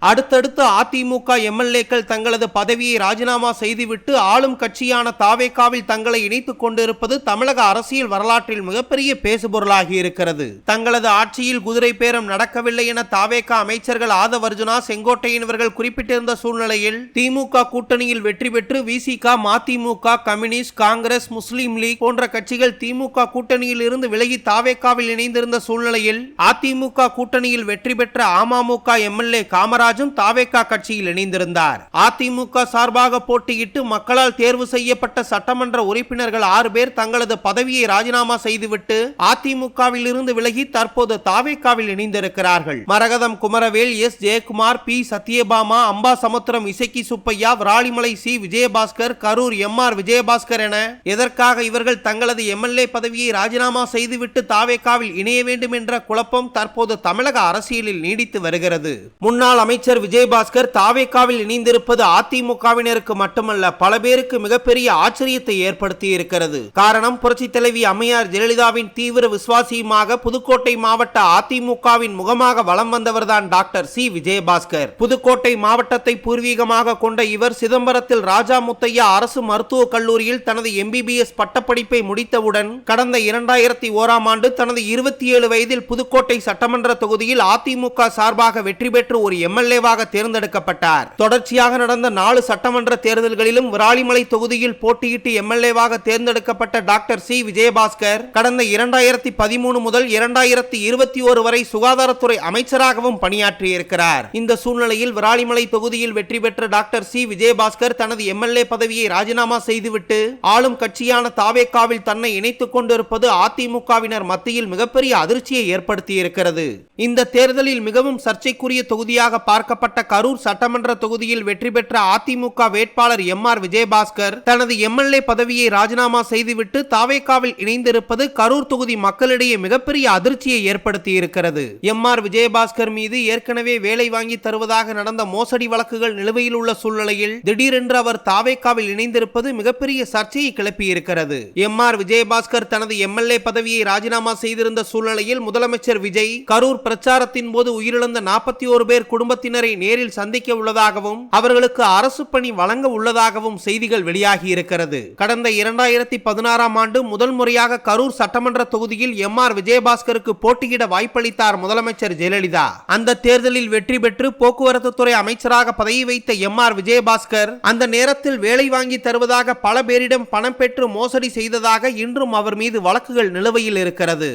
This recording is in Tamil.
அடுத்தடுத்து அதிமுக எம்எல்ஏக்கள் தங்களது பதவியை ராஜினாமா செய்துவிட்டு ஆளும் கட்சியான தாவேகாவில் தங்களை இணைத்துக் கொண்டிருப்பது தமிழக அரசியல் வரலாற்றில் மிகப்பெரிய பேசுபொருளாகி இருக்கிறது. தங்களது ஆட்சியில் குதிரை பேரம் நடக்கவில்லை என தாவேகா அமைச்சர்கள் ஆதவ் அர்ஜுனா, செங்கோட்டையன் இவர்கள் குறிப்பிட்டிருந்த சூழ்நிலையில் திமுக கூட்டணியில் வெற்றி பெற்று விசிக, மதிமுக, கம்யூனிஸ்ட், காங்கிரஸ், முஸ்லீம் லீக் போன்ற கட்சிகள் திமுக கூட்டணியில் இருந்து விலகி தாவேகாவில் இணைந்திருந்த சூழ்நிலையில் அதிமுக கூட்டணியில் வெற்றி பெற்ற அமமுக எம்எல்ஏ காமராஜும் தாவேகா கட்சியில் இணைந்திருந்தார். அதிமுக சார்பாக போட்டியிட்டு மக்களால் தேர்வு செய்யப்பட்ட சட்டமன்ற உறுப்பினர்கள் 6 பேர் தங்களது பதவியை ராஜினாமா செய்துவிட்டு அதிமுகவில் இருந்து விலகி தற்போது தாவேகாவில் இணைந்திருக்கிறார்கள். Maragatham Kumaravel, S Jayakumar, P Sathyabama, Ambasamudram Isakki Subbaiah, Viralimalai C Vijayabaskar, Karur M R. Vijayabaskar என எதற்காக இவர்கள் தங்களது எம்எல்ஏ பதவியை ராஜினாமா செய்துவிட்டு தாவேகாவில் இணைய வேண்டும் என்ற குழப்பம் தற்போது தமிழக அரசியலில் நீடித்து வருகிறது. முன்னாள் அமைச்சர் விஜயபாஸ்கர் தாவேகாவில் இணைந்திருப்பது அதிமுகவினருக்கு மட்டுமல்ல, பல பேருக்கு மிகப்பெரிய ஆச்சரியத்தை ஏற்படுத்தி இருக்கிறது. காரணம், புரட்சி தலைவி அம்மையார் ஜெயலலிதாவின் தீவிர விசுவாசியுமாக புதுக்கோட்டை மாவட்ட அதிமுகவின் முகமாக வலம் வந்தவர்தான் டாக்டர் சி விஜயபாஸ்கர். புதுக்கோட்டை மாவட்டத்தை பூர்வீகமாக கொண்ட இவர் சிதம்பரத்தில் ராஜா முத்தையா அரசு மருத்துவக் கல்லூரியில் தனது MBBS பட்டப்படிப்பை முடித்தவுடன் கடந்த 2001ஆம் ஆண்டு தனது 27 வயதில் புதுக்கோட்டை சட்டமன்ற தொகுதியில் அதிமுக சார்பாக வெற்றி பெற்று ஒரு எம்எல்ஏவாக தேர்ந்தெடுக்கப்பட்டார். தொடர்ச்சியாக நடந்த 4 சட்டமன்ற தேர்தல்களிலும் விராலிமலை தொகுதியில் போட்டியிட்டு எம்எல்ஏவாக தேர்ந்தெடுக்கப்பட்ட டாக்டர் சி விஜயபாஸ்கர் கடந்த 2013 முதல் 2021 வரை சுகாதாரத்துறை அமைச்சராகவும் பணியாற்றியிருக்கிறார். இந்த சூழ்நிலையில் விராலிமலை தொகுதியில் வெற்றி பெற்ற டாக்டர் சி விஜயபாஸ்கர் தனது எம்எல்ஏ பதவியை ராஜினாமா செய்துவிட்டு ஆளும் கட்சியான தாவேகாவில் தன்னை இணைத்துக் கொண்டிருப்பது அதிமுகவினர் மத்தியில் மிகப்பெரிய அதிர்ச்சியை ஏற்படுத்தியிருக்கிறது. இந்த தேர்தலில் மிகவும் சர்ச்சைக்குரிய தொகுதியாக பார்க்கப்பட்ட கரூர் சட்டமன்ற தொகுதியில் வெற்றி பெற்ற அதிமுக வேட்பாளர் எம்.ஆர். விஜயபாஸ்கர் தனது எம்எல்ஏ பதவியை ராஜினாமா செய்துவிட்டு தாவேகாவில் இணைந்திருப்பது கரூர் தொகுதி மக்களிடையே மிகப்பெரிய அதிர்ச்சியை ஏற்படுத்தி இருக்கிறது. எம்.ஆர். விஜயபாஸ்கர் மீது ஏற்கனவே வேலை வாங்கி தருவதாக நடந்த மோசடி வழக்குகள் நிலுவையில் உள்ள சூழ்நிலையில் திடீரென்று அவர் தாவேகாவில் இணைந்திருப்பது மிகப்பெரிய சர்ச்சையை கிளப்பி இருக்கிறது. எம்.ஆர். விஜயபாஸ்கர் தனது எம்எல்ஏ பதவியை ராஜினாமா செய்திருந்த சூழ்நிலையில் முதலமைச்சர் விஜய் கரூர் பிரச்சாரத்தின் போது உயிரிழந்த 41 பேர் குடும்பத்தினரை நேரில் சந்திக்க உள்ளதாகவும் அவர்களுக்கு அரசு பணி வழங்க உள்ளதாகவும் செய்திகள் வெளியாகி இருக்கிறது. கடந்த 2016ஆம் ஆண்டு முதல் முறையாக கரூர் சட்டமன்ற தொகுதியில் எம்.ஆர். விஜயபாஸ்கருக்கு போட்டியிட வாய்ப்பளித்தார் முதலமைச்சர் ஜெயலலிதா. அந்த தேர்தலில் வெற்றி பெற்று போக்குவரத்து துறை அமைச்சராக பதவி வைத்த எம்.ஆர். விஜயபாஸ்கர் அந்த நேரத்தில் வேலை வாங்கி தருவதாக பல பேரிடம் பணம் பெற்று மோசடி செய்ததாக இன்றும் அவர் மீது வழக்குகள் நிலுவையில் இருக்கிறது.